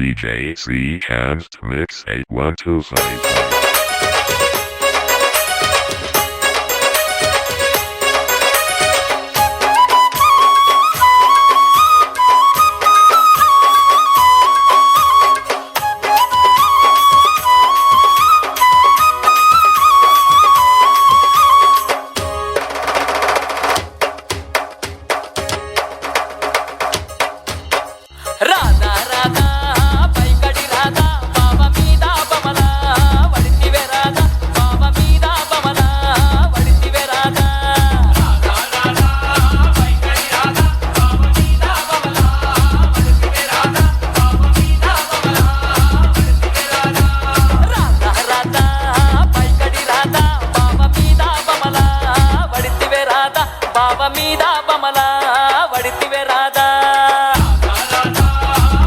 DJ C Cast Mix 8125. Radha Radha పైకడి Radha బావ మీద బమలా వడితివే రాధా బావ మీద బమలా వడితివే రాధా రాధా రాధా పైకడి రాధా బావ మీద బమలా వడితివే రాధా బావ మీద బమలా వడితివే రాధా రాధా రాధా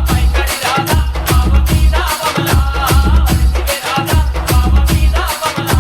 పైకడి రాధా బావ మీద బమలా వడితివే రాధా బావ మీద బమలా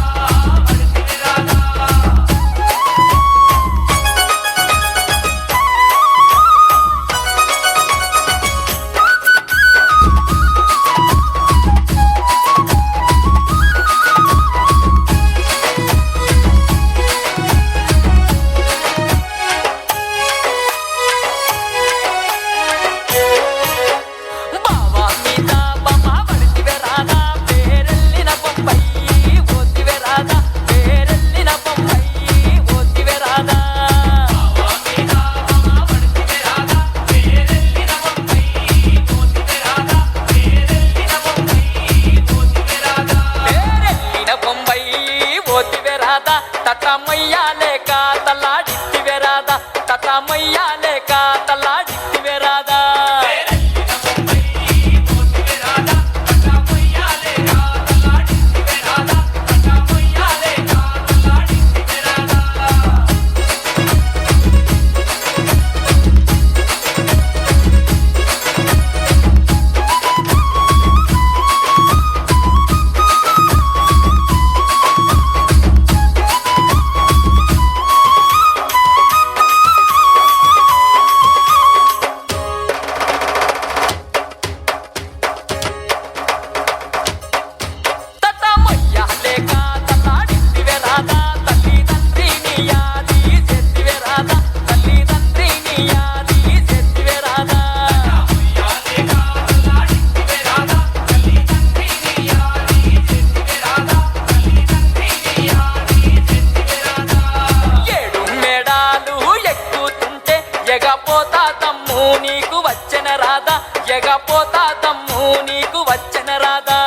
వడితివే రాధా తటమయ్యా లేక తలాడిత్తివే రాధా తటమయ్యా లేక తలాడిత్తివే రాధా ఎగపోతా తమ్ము నీకు వచ్చెన రాధా ఎగపోతా తమ్ము నీకు వచ్చెన రాధా